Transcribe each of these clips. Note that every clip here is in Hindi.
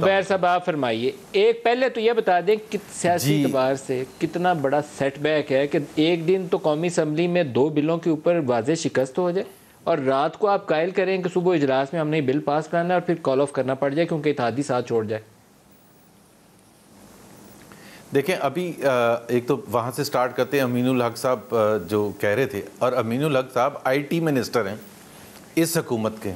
जुबैर साहब आप फरमाइए, एक पहले तो ये बता दें कि सियासी एतबार से कितना बड़ा सेटबैक है कि एक दिन तो कौमी असम्बली में 2 बिलों के ऊपर वाज़े शिकस्त हो जाए और रात को आप कायल करें कि सुबह इजलास में हमने बिल पास कराना है और फिर कॉल ऑफ करना पड़ जाए क्योंकि इत्तेहादी साथ छोड़ जाए। देखें, अभी एक तो वहाँ से स्टार्ट करते हैं। अमीनुल हक साहब जो कह रहे थे, और अमीनुल हक साहब आईटी मिनिस्टर हैं इस हुकूमत के।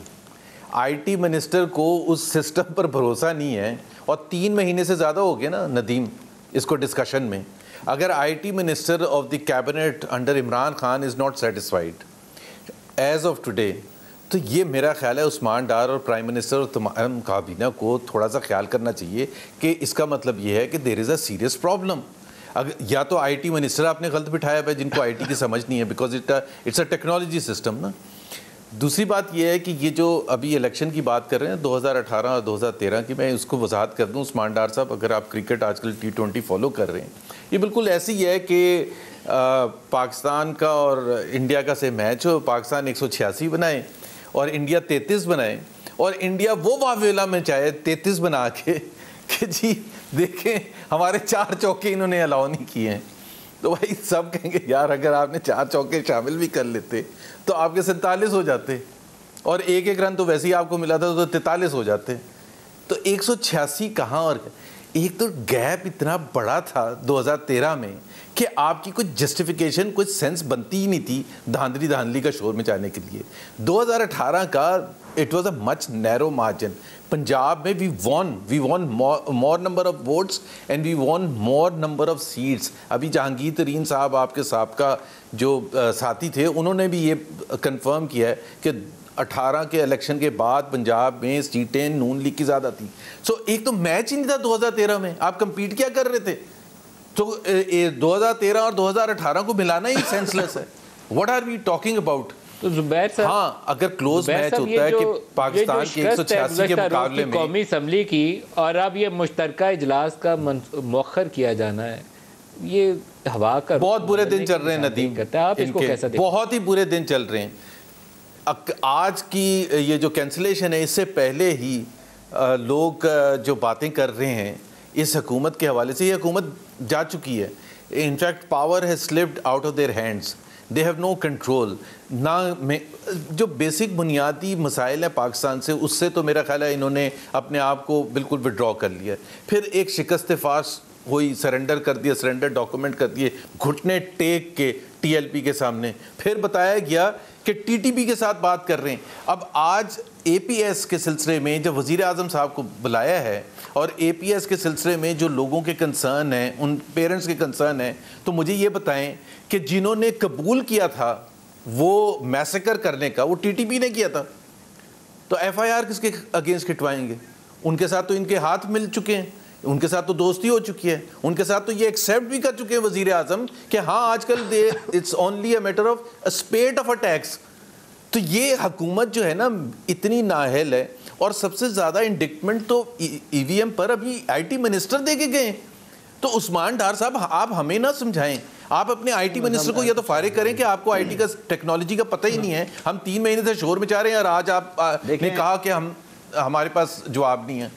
आईटी मिनिस्टर को उस सिस्टम पर भरोसा नहीं है, और 3 महीने से ज़्यादा हो गए ना नदीम इसको डिस्कशन में। अगर IT minister of the cabinet under Imran Khan is not satisfied as of today, तो ये मेरा ख्याल है उस्मान डार और प्राइम मिनिस्टर और तमाम काबीना को थोड़ा सा ख्याल करना चाहिए कि इसका मतलब ये है कि there is a serious problem. अगर या तो आईटी मिनिस्टर आपने गलत बिठाया है जिनको आईटी की समझ नहीं है, because it's a technology system ना। दूसरी बात यह है कि ये जो अभी इलेक्शन की बात कर रहे हैं 2018 और 2013 की, मैं उसको वजाहत कर दूं उस्मान डार साहब, अगर आप क्रिकेट आजकल T20 फॉलो कर रहे हैं, ये बिल्कुल ऐसी ही है कि पाकिस्तान का और इंडिया का से मैच हो, पाकिस्तान 186 बनाए और इंडिया 33 बनाए, और इंडिया वो वावेला में चाहे 33 बना के कि जी देखें हमारे 4 चौके इन्होंने अलाउ नहीं किए हैं। तो भाई सब कहेंगे यार अगर आपने 4 चौके शामिल भी कर लेते तो आपके 47 हो जाते, और एक रन तो वैसे ही आपको मिला था तो 43 हो जाते। तो 186 कहाँ, और एक तो गैप इतना बड़ा था 2013 में कि आपकी कोई जस्टिफिकेशन, कोई सेंस बनती ही नहीं थी धांधली का शोर मचाने के लिए। 2018 का it was a much narrow margin. Punjab में we won more number of votes and we won more number of seats. अभी जहांगीर तरीन साहब आपके साहब जो साथी थे, उन्होंने भी ये कंफर्म किया है कि 18 के इलेक्शन के बाद पंजाब में सीटें नून लीग की ज़्यादा थी। सो एक तो मैच ही नहीं था 2013 में, आप कंपीट क्या कर रहे थे? तो 2013 और 2018 को मिलाना ही सेंसलेस है। What are we talking about? तो जुबैर साहब, हाँ, अगर क्लोज मैच होता है कि पाकिस्तान की 186 के मुकाबले में कौमी असम्बली की, और अब ये मुश्तरका इजलास का मौखर किया जाना है, ये हवा का बहुत बुरे दिन चल रहे हैं नदीम, आप इसको कैसा देखते हैं? बहुत ही बुरे दिन चल रहे हैं। आज की ये जो कैंसिलेशन है, इससे पहले ही लोग जो बातें कर रहे हैं इस हुकूमत के हवाले से, ये हुकूमत जा चुकी है। In fact power has slipped out of their hands, they have no control ना। में जो बेसिक बुनियादी मसाइल हैं पाकिस्तान से, उससे तो मेरा ख्याल है इन्होंने अपने आप को बिल्कुल विड्रॉ कर लिया। फिर एक शिकस्त फाश हुई, सरेंडर कर दिया, सरेंडर डॉक्यूमेंट कर दिए घुटने टेक के TLP के सामने। फिर बताया गया कि TTP के साथ बात कर रहे हैं। अब आज APS के सिलसिले में जब वज़ीर आज़म साहब को बुलाया है, और APS के सिलसिले में जो लोगों के कंसर्न हैं, उन पेरेंट्स के कंसर्न हैं, तो मुझे ये बताएं कि जिन्होंने कबूल किया था वो मैसेकर करने का, वो TTP ने किया था, तो FIR किसके अगेंस्ट खिंचवाएंगे? उनके साथ तो इनके हाथ मिल चुके हैं, उनके साथ तो दोस्ती हो चुकी है, उनके साथ तो ये एक्सेप्ट भी कर चुके हैं वज़ीर आज़म कि हाँ आजकल it's only a matter of a स्पेट of a tax. तो ये हुकूमत जो है ना इतनी नाअहल है, और सबसे ज़्यादा इंडिक्टमेंट तो EVM पर अभी IT मिनिस्टर दे के गए। तो उस्मान डार साहब, आप हमें ना समझाएं, आप अपने IT मिनिस्टर को या तो फारिग करें कि आपको IT का टेक्नोलॉजी का पता ही नहीं है। हम 3 महीने से शोर मचा रहे हैं और आज आप ने कहा कि हमारे पास जवाब नहीं है।